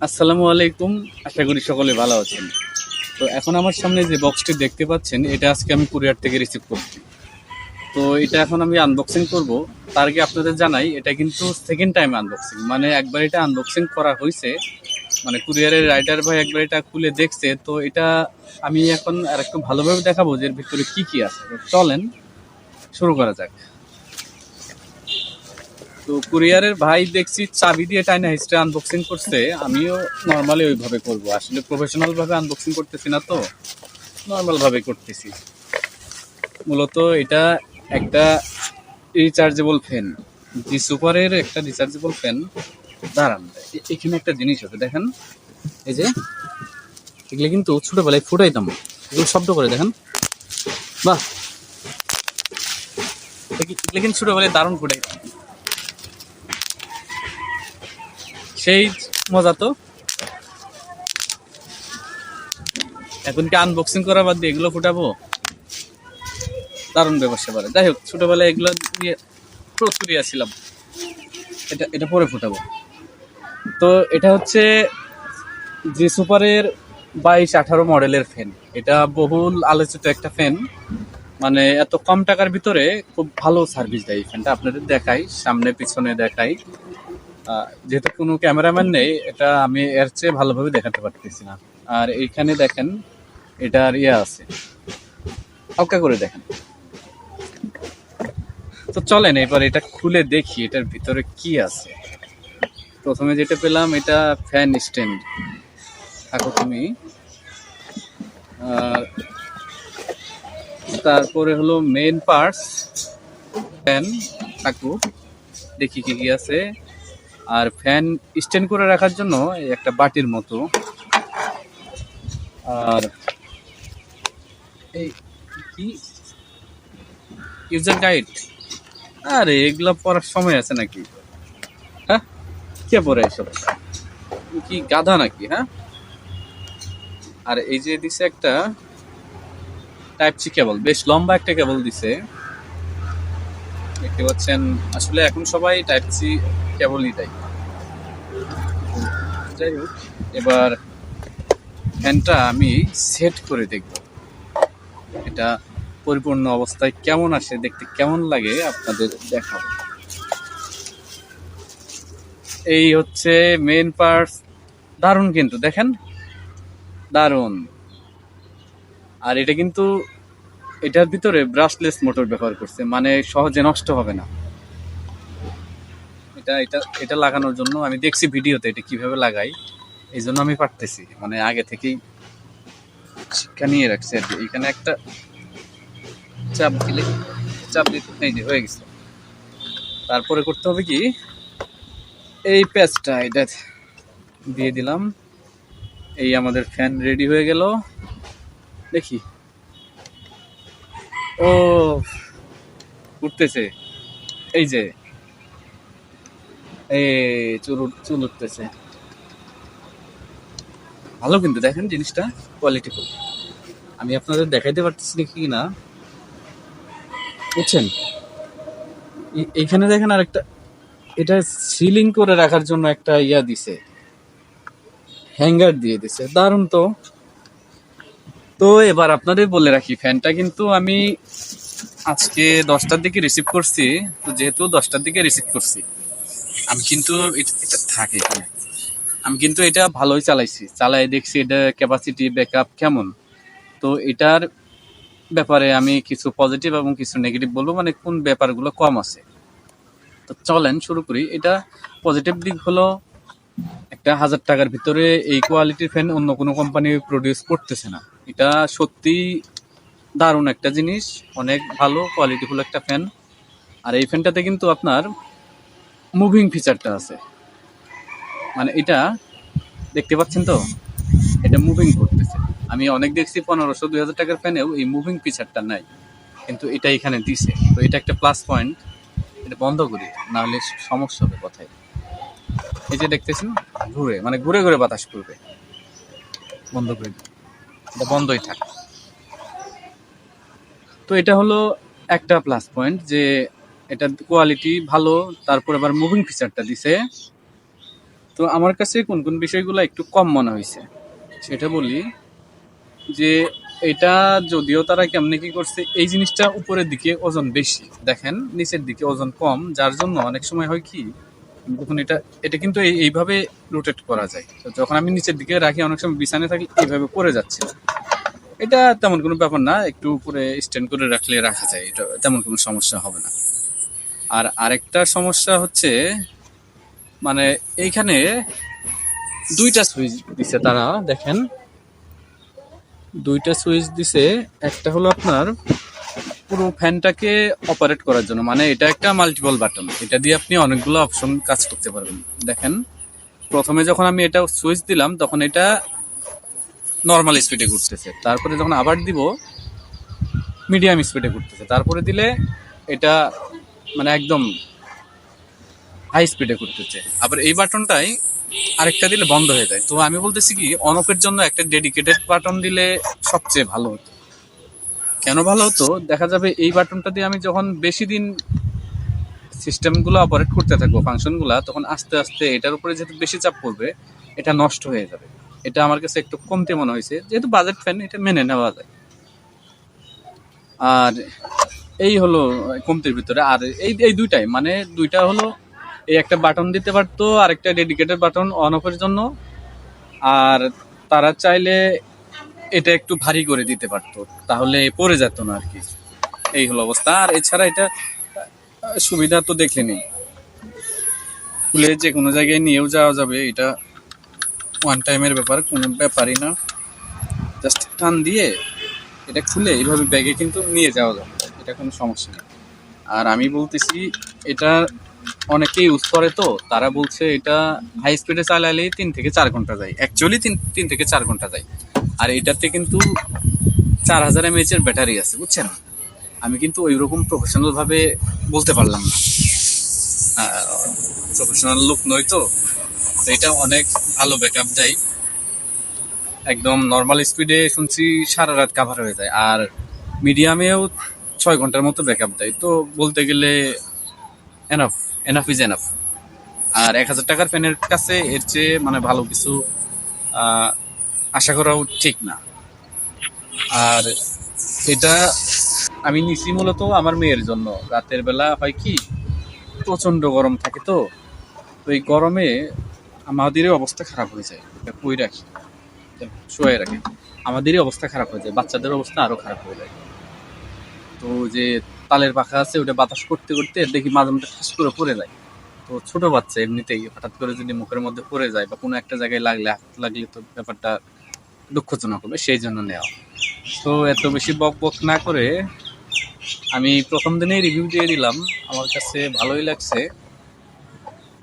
আসসালামু আলাইকুম। আশা করি সকলে ভালো আছেন। তো এখন আমার সামনে যে বক্সটি দেখতে পাচ্ছেন, এটা আজকে আমি কুরিয়ার থেকে রিসিভ করছি। তো এটা এখন আমি আনবক্সিং করব। তার আগে আপনাদের জানাই, এটা কিন্তু সেকেন্ড টাইম আনবক্সিং। মানে একবার এটা আনবক্সিং করা হয়েছে, মানে কুরিয়ারের রাইডার ভাই একবার এটা খুলে দেখছে। তো এটা আমি এখন আর একটু ভালোভাবে দেখাবো যে এর ভিতরে কি কি আছে। তো চলেন শুরু করা যাক। তো কুরিয়ারের ভাই দেখছি চাবি দিয়ে টাইনা হিস্ট্রি আনবক্সিং করছে। আমিও নর্মালি ওইভাবে করব, আসলে প্রফেশনাল ভাবে আনবক্সিং করতেছি না, তো নর্মাল ভাবে করতেছি। মূলত এটা একটা রিচার্জেবল ফ্যান, জি সুপারের একটা রিচার্জেবল ফ্যান। দাঁড়ান, এখানে একটা জিনিস আছে দেখেন, এই যে এগুলো কিন্তু ছোটবেলায় ফুটাইতাম, এগুলো শব্দ করে দেখেন, বাহ, এগুলো কিন্তু ছোটবেলায় দারুণ ফুটাইতাম, সেই মজা তো। এখন কি আনবক্সিং করা বাদ দিয়ে এগুলো ফুটাবো? দারুণ ব্যবসা পারে। যাই হোক, ছোটবেলায় এগুলো দিয়ে প্রস্তুতি ছিলাম। এটা এটা পরে ফুটাবো। তো এটা হচ্ছে জি সুপারের 22-18 মডেলের ফ্যান। এটা বহুল আলোচিত একটা ফ্যান। মানে এত কম টাকার ভিতরে খুব ভালো সার্ভিস দেয় এই ফ্যানটা। আপনাদের দেখাই, সামনে পিছনে দেখাই। যেহেতু কোনো ক্যামেরাম্যান নেই, এটা আমি এর চেয়ে ভালোভাবে দেখাতে পারতেছি না। আর এইখানে দেখেন, এটার ইয়ে আছে, হালকা করে দেখেন। তো চলেন এবার এটা খুলে দেখি এটার ভিতরে কি আছে। প্রথমে যেটা পেলাম, এটা ফ্যান স্ট্যান্ড। থাকো তুমি। আর তারপরে হলো মেইন পার্টস, ফ্যান থাকুক, দেখি কি কি আছে। আর ফ্যান স্ট্যান্ড করে রাখার জন্য এই একটা বাটির মতো। আর এই কি, ইউজার গাইড। আরে এগুলা পড়ার সময় আছে নাকি? হ্যাঁ, কে পড়ে এসব? কি গাধা নাকি? হ্যাঁ। আর এই যে দিছে একটা টাইপ সি কেবল, বেশ লম্বা একটা কেবল দিছে, দেখতে পাচ্ছেন। আসলে এখন সবাই টাইপ সি কেবলই দেয়। যাই হোক, এবার ফ্যানটা আমি সেট করে দেখব, এটা পরিপূর্ণ অবস্থায় কেমন আসে, দেখতে কেমন লাগে আপনাদের দেখাবো। এই হচ্ছে মেইন পার্টস। দারুণ কিন্তু দেখেন, দারুণ। আর এটা কিন্তু এটার ভিতরে ব্রাশলেস মোটর ব্যবহার করছে, মানে সহজে নষ্ট হবে না। এটা এটা এটা লাগানোর জন্য আমি দেখছি ভিডিওতে এটা কিভাবে লাগাই, এই জন্য আমি পারতেছি, মানে আগে থেকেই শিক্ষা নিয়ে রাখছি আর কি। এখানে একটা চাপ দিলে, চাপ দিতে এই যে হয়ে গেছে। তারপরে করতে হবে কি, এই প্যাচটা এটা দিয়ে দিলাম। এই আমাদের ফ্যান রেডি হয়ে গেল। দেখি, ও উঠতেছে, এই যে এই চুল চুল উঠতেছে। ভালো কিন্তু দেখেন জিনিসটা, কোয়ালিটিফুল। আমি আপনাদের দেখাইতে পারতেছি কি না, বুঝছেন? এইখানে দেখেন আর একটা, এটা সিলিং করে রাখার জন্য একটা ইয়া দিছে, হ্যাঙ্গার দিয়ে দিছে, দারুণ তো। তো এবার আপনাদের বলে রাখি, ফ্যানটা কিন্তু আমি আজকে 10টার দিকে রিসিভ করছি। তো যেহেতু 10টার দিকে রিসিভ করছি, আমি কিন্তু এটা থাকে এখানে, আমি কিন্তু এটা ভালোই চালাইছি, চালাই দেখছি এটা ক্যাপাসিটি ব্যাকআপ কেমন। তো এটার ব্যাপারে আমি কিছু পজিটিভ এবং কিছু নেগেটিভ বলবো, মানে কোন ব্যাপারগুলো কম আছে। তো চলেন শুরু করি। এটা পজিটিভ দিক হলো, একটা 1000 টাকার ভিতরে এই কোয়ালিটির ফ্যান অন্য কোনো কোম্পানি প্রডিউস করতেছে না। এটা সত্যি দারুণ একটা জিনিস, অনেক ভালো কোয়ালিটিফুল একটা ফ্যান। আর এই ফ্যানটাতে কিন্তু আপনার মুভিং ফিচারটা আছে, মানে এটা দেখতে পাচ্ছেন তো, এটা মুভিং করতেছে। আমি অনেক দেখছি 1500-2000 টাকার ফ্যানেও এই মুভিং ফিচারটা নাই, কিন্তু এটা এখানে দিছে। তো এটা একটা প্লাস পয়েন্ট। এটা বন্ধ করি, না হলে সমস্যা হবে কথায়। এই যে দেখতেছেন, ঘুরে মানে ঘুরে ঘুরে বাতাস করবে। বন্ধ করে দিই, এটা বন্ধই থাক। তো এটা হলো একটা প্লাস পয়েন্ট, যে এটার কোয়ালিটি ভালো, তারপর আবার মুভিং ফিচারটা দিছে। তো তো আমার কাছে কোন কোন বিষয়গুলো একটু কম মনে হয়েছে সেটা বলি। যে এটা যদিও তারা কেমনে কি করছে, এই জিনিসটা উপরের দিকে ওজন বেশি, দেখেন নিচের দিকে ওজন কম, যার জন্য অনেক সময় হয় কি, যখন এটা এটা কিন্তু এইভাবে রোটেট করা যায়। তো যখন আমি নিচের দিকে রাখি, অনেক সময় বিছানে থাকি এইভাবে পড়ে যাচ্ছে। এটা তেমন কোনো ব্যাপার না, একটু উপরে স্ট্যান্ড করে রাখলে রাখা যায়, এটা তেমন কোনো সমস্যা হবে না। আর আরেকটা সমস্যা হচ্ছে, মানে এইখানে দুইটা সুইচ দিছে তারা, দেখেন দুইটা সুইচ দিছে। একটা হলো আপনার পুরো ফ্যানটাকে অপারেট করার জন্য, মানে এটা একটা মাল্টিপল বাটন, এটা দিয়ে আপনি অনেকগুলো অপশন কাজ করতে পারবেন। দেখেন প্রথমে যখন আমি এটা সুইচ দিলাম তখন এটা নর্মাল স্পিডে ঘুরতেছে, তারপরে যখন আবার দিব মিডিয়াম স্পিডে ঘুরতেছে, তারপরে দিলে এটা মানে একদম হাই স্পিডে ঘুরতেছে। আবার এই বাটনটাই আরেকটা দিলে বন্ধ হয়ে যায়। তো আমি বলতেছি কি, অন অফের জন্য একটা ডেডিকেটেড বাটন দিলে সবচেয়ে ভালো হতো। কেন ভালো হতো, দেখা যাবে এই বাটনটা দিয়ে আমি যখন বেশি দিন সিস্টেমগুলো অপারেট করতে থাকবো, ফাংশনগুলো, তখন আস্তে আস্তে এটার উপরে যেহেতু বেশি চাপ পড়বে, এটা নষ্ট হয়ে যাবে। এটা আমার কাছে একটু কমতে মনে হয়েছে, যেহেতু বাজেট ফ্যান এটা মেনে নেওয়া যায়। আর এই হলো কমতির ভিতরে। আর এই এই দুইটাই, মানে দুইটা হলো, এই একটা বাটন দিতে পারতো, আরেকটা ডেডিকেটেড বাটন অন অফের জন্য। আর তারা চাইলে এটা একটু ভারী করে দিতে পারতো, তাহলে পড়ে যেত না আর কি। এই হলো অবস্থা। আর এছাড়া এটা সুবিধা তো দেখলেনি, খুলে যে কোনো জায়গায় নিয়েও যাওয়া যাবে, এটা ওয়ান টাইমের ব্যাপার, কোনো ব্যাপারই না। জাস্ট টান দিয়ে এটা খুলে এইভাবে ব্যাগে কিন্তু নিয়ে যাওয়া যাবে, এটা কোনো সমস্যা নেই। আর আমি বলতেছি, এটা অনেকেই ইউজ করে, তো তারা বলছে এটা হাই স্পিডে চালালেই 3 থেকে 4 ঘন্টা যায়, অ্যাকচুয়ালি 3 থেকে 4 ঘন্টা যায়। আর এটাতে কিন্তু 4000 mAh এর ব্যাটারি আছে, বুঝছেন। আমি কিন্তু ওই রকম প্রফেশনাল ভাবে বলতে পারলাম না, প্রফেশনাল লোক নই তো। তো এটা অনেক ভালো ব্যাকআপ দেয়, একদম নর্মাল স্পিডে শুনছি সারা রাত কাভার হয়ে যায়। আর মিডিয়ামেও 6 ঘন্টার মতো ব্যাকআপ দেয়। তো বলতে গেলে এনাফ, এনাফ ইজ এনাফ। আর 1000 টাকার ফ্যানের কাছে এর চেয়ে মানে ভালো কিছু আশা করাও ঠিক না। আর এটা আমি নিছি মূলত আমার মেয়ের জন্য। রাতের বেলা হয় কি, প্রচন্ড গরম থাকে, তো এই গরমে আমাদেরই অবস্থা খারাপ হয়ে যায়, এটা কই রাখি, শুয়ে রাখি, আমাদেরই অবস্থা খারাপ হয়ে যায়, বাচ্চাদের অবস্থা আরো খারাপ হয়ে যায়। তো যে তালের পাখা আছে, ওটা বাতাস করতে করতে দেখি মাঝে মধ্যে ঠাস করে পড়ে যায়। তো ছোট বাচ্চা এমনিতেই হঠাৎ করে যদি মুখের মধ্যে পড়ে যায় বা কোনো একটা জায়গায় লাগলে, হাত লাগলে, তো ব্যাপারটা দুঃখজনক হবে, সেই জন্য নেওয়া। তো এত বেশি বক বক না করে আমি প্রথম দিনেই রিভিউ দিয়ে দিলাম, আমার কাছে ভালোই লাগছে।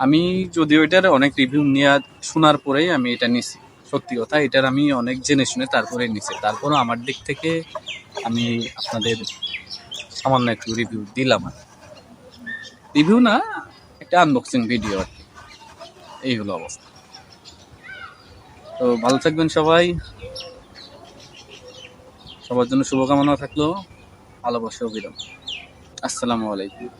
আমি যদিও এটার অনেক রিভিউ নিয়ে শোনার পরেই আমি এটা নিছি, সত্যি কথা, এটার আমি অনেক জেনে শুনে তারপরে নিছি। তারপরও আমার দিক থেকে আমি আপনাদের সামান্য একটু রিভিউ দিলাম। রিভিউ না, একটা আনবক্সিং ভিডিও আর কি। এই হলো অবস্থা। তো ভালো থাকবেন সবাই, সবার জন্য শুভকামনা থাকলো, ভালোবাসা অবিরাম। আসসালামু আলাইকুম।